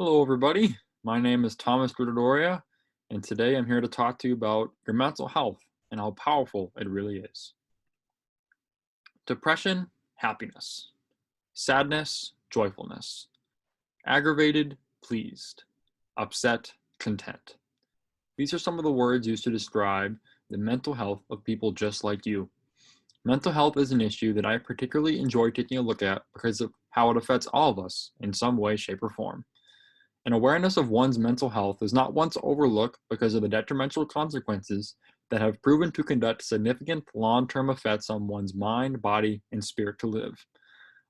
Hello, everybody. My name is Thomas Grudoria, and today I'm here to talk to you about your mental health and how powerful it really is. Depression, happiness. Sadness, joyfulness. Aggravated, pleased. Upset, content. These are some of the words used to describe the mental health of people just like you. Mental health is an issue that I particularly enjoy taking a look at because of how it affects all of us in some way, shape, or form. An awareness of one's mental health is not one to overlook because of the detrimental consequences that have proven to conduct significant long-term effects on one's mind, body, and spirit to live.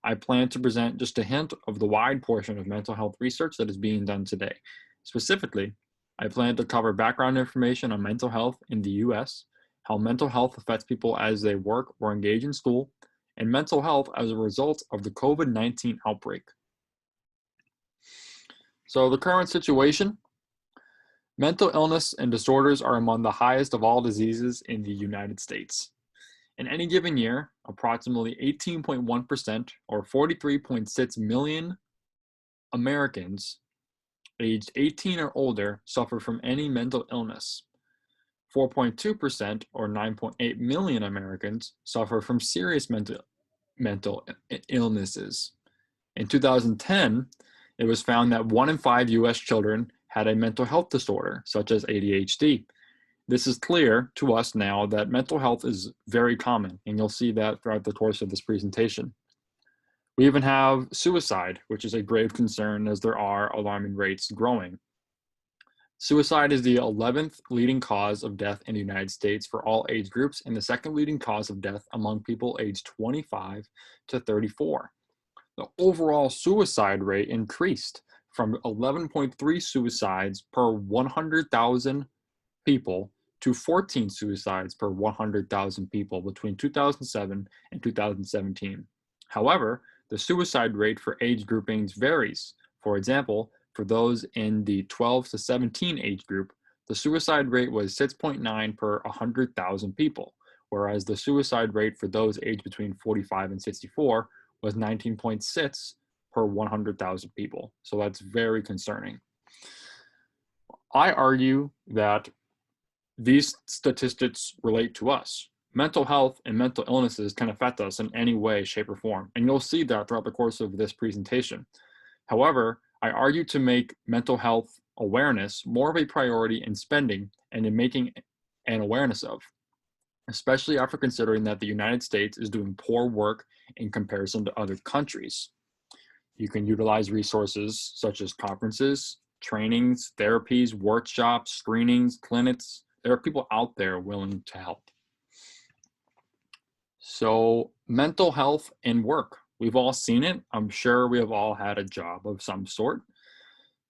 I plan to present just a hint of the wide portion of mental health research that is being done today. Specifically, I plan to cover background information on mental health in the US, how mental health affects people as they work or engage in school, and mental health as a result of the COVID-19 outbreak. So the current situation, mental illness and disorders are among the highest of all diseases in the United States. In any given year, approximately 18.1% or 43.6 million Americans aged 18 or older suffer from any mental illness. 4.2% or 9.8 million Americans suffer from serious mental illnesses. In 2010, it was found that 1 in 5 US children had a mental health disorder, such as ADHD. This is clear to us now that mental health is very common, and you'll see that throughout the course of this presentation. We even have suicide, which is a grave concern as there are alarming rates growing. Suicide is the 11th leading cause of death in the United States for all age groups and the second leading cause of death among people aged 25 to 34. The overall suicide rate increased from 11.3 suicides per 100,000 people to 14 suicides per 100,000 people between 2007 and 2017. However, the suicide rate for age groupings varies. For example, for those in the 12 to 17 age group, the suicide rate was 6.9 per 100,000 people, whereas the suicide rate for those aged between 45 and 64 was 19.6 per 100,000 people. So that's very concerning. I argue that these statistics relate to us. Mental health and mental illnesses can affect us in any way, shape, or form, and you'll see that throughout the course of this presentation. However, I argue to make mental health awareness more of a priority in spending and in making an awareness of, especially after considering that the United States is doing poor work in comparison to other countries. You can utilize resources such as conferences, trainings, therapies, workshops, screenings, clinics. There are people out there willing to help. So, mental health and work. We've all seen it. I'm sure we have all had a job of some sort.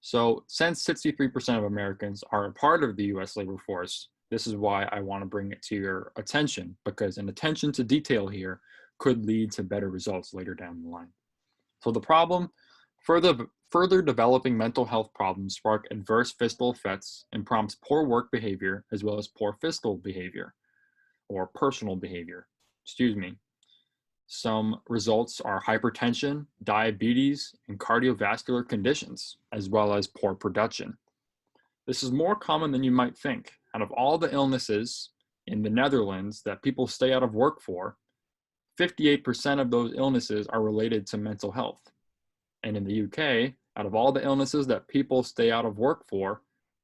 So, since 63% of Americans are a part of the US labor force, this is why I want to bring it to your attention, because an attention to detail here could lead to better results later down the line. So the problem, further developing mental health problems spark adverse fiscal effects and prompts poor work behavior as well as poor fiscal behavior or personal behavior. Some results are hypertension, diabetes, and cardiovascular conditions, as well as poor production. This is more common than you might think. Out of all the illnesses in the Netherlands that people stay out of work for, 58% of those illnesses are related to mental health. And in the UK, out of all the illnesses that people stay out of work for,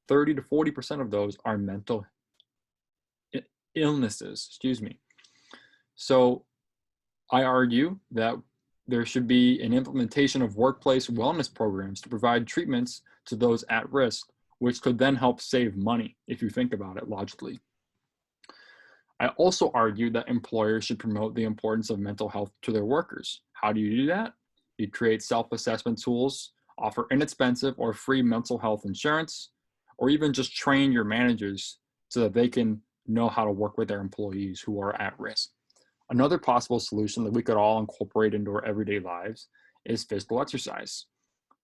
30 to 40% of those are mental illnesses. So I argue that there should be an implementation of workplace wellness programs to provide treatments to those at risk, which could then help save money if you think about it logically. I also argue that employers should promote the importance of mental health to their workers. How do you do that? You create self-assessment tools, offer inexpensive or free mental health insurance, or even just train your managers so that they can know how to work with their employees who are at risk. Another possible solution that we could all incorporate into our everyday lives is physical exercise.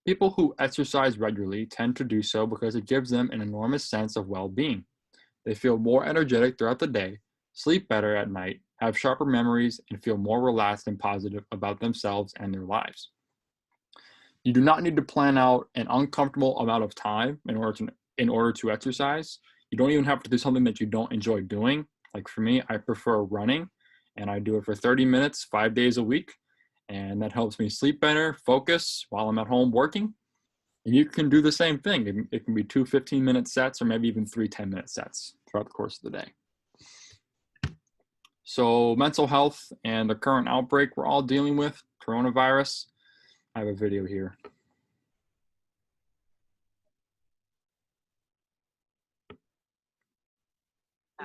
People who exercise regularly tend to do so because it gives them an enormous sense of well-being. They feel more energetic throughout the day, sleep better at night, have sharper memories, and feel more relaxed and positive about themselves and their lives. You do not need to plan out an uncomfortable amount of time in order to exercise. You don't even have to do something that you don't enjoy doing. Like for me, I prefer running, and I do it for 30 minutes, 5 days a week. And that helps me sleep better, focus while I'm at home working. And you can do the same thing. It can be 2 15-minute sets or maybe even 3 10-minute sets throughout the course of the day. So mental health and the current outbreak we're all dealing with, coronavirus. I have a video here.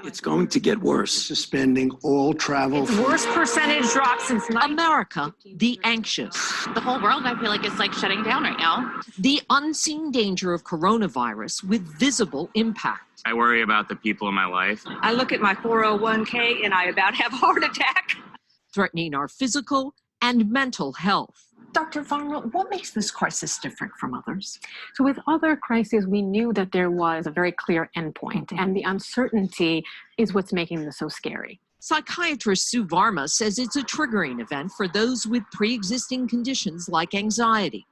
It's going to get worse. Suspending all travel. It's worst percentage drop since America, the anxious. The whole world, I feel like, is like shutting down right now. The unseen danger of coronavirus with visible impact. I worry about the people in my life. I look at my 401k and I about have a heart attack. Threatening our physical and mental health. Dr. Varnwell, what makes this crisis different from others? So with other crises, we knew that there was a very clear endpoint, and the uncertainty is what's making this so scary. Psychiatrist Sue Varma says it's a triggering event for those with pre-existing conditions like anxiety.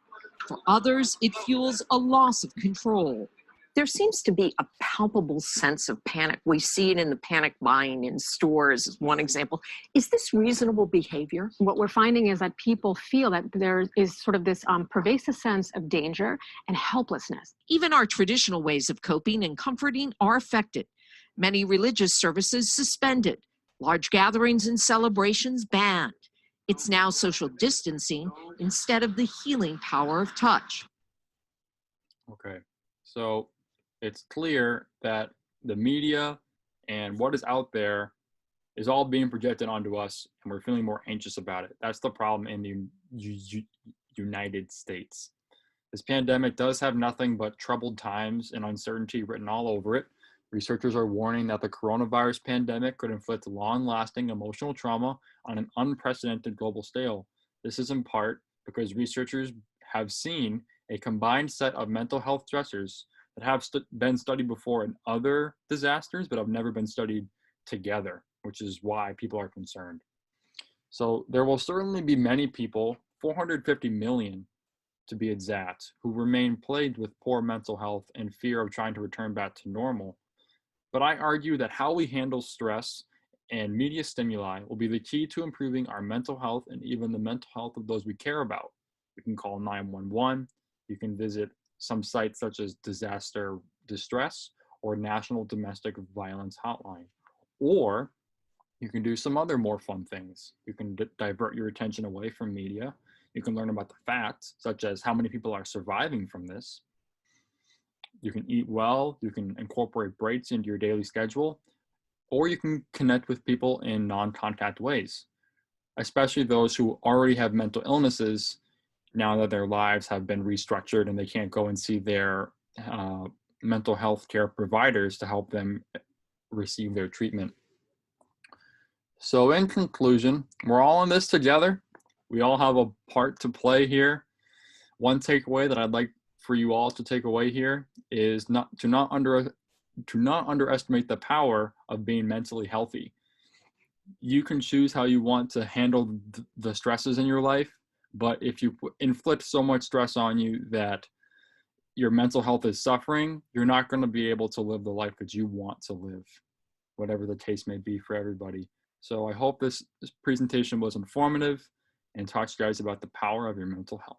For others, it fuels a loss of control. There seems to be a palpable sense of panic. We see it in the panic buying in stores as one example. Is this reasonable behavior? What we're finding is that people feel that there is sort of this pervasive sense of danger and helplessness. Even our traditional ways of coping and comforting are affected. Many religious services suspended, large gatherings and celebrations banned. It's now social distancing instead of the healing power of touch. Okay, so it's clear that the media and what is out there is all being projected onto us, and we're feeling more anxious about it. That's the problem in the United States. This pandemic does have nothing but troubled times and uncertainty written all over it. Researchers are warning that the coronavirus pandemic could inflict long-lasting emotional trauma on an unprecedented global scale. This is in part because researchers have seen a combined set of mental health stressors that have been studied before in other disasters, but have never been studied together, which is why people are concerned. So there will certainly be many people, 450 million to be exact, who remain plagued with poor mental health and fear of trying to return back to normal. But I argue that how we handle stress and media stimuli will be the key to improving our mental health and even the mental health of those we care about. You can call 911, you can visit some sites such as Disaster Distress or National Domestic Violence Hotline. Or you can do some other more fun things. You can divert your attention away from media. You can learn about the facts, such as how many people are surviving from this. You can eat well, you can incorporate breaks into your daily schedule, or you can connect with people in non-contact ways, especially those who already have mental illnesses now that their lives have been restructured and they can't go and see their mental health care providers to help them receive their treatment. So in conclusion, we're all in this together. We all have a part to play here. One takeaway that I'd like for you all to take away here is not underestimate the power of being mentally healthy. You can choose how you want to handle the stresses in your life, but if you inflict so much stress on you that your mental health is suffering, you're not going to be able to live the life that you want to live, whatever the case may be for everybody. So I hope this presentation was informative and taught you guys about the power of your mental health.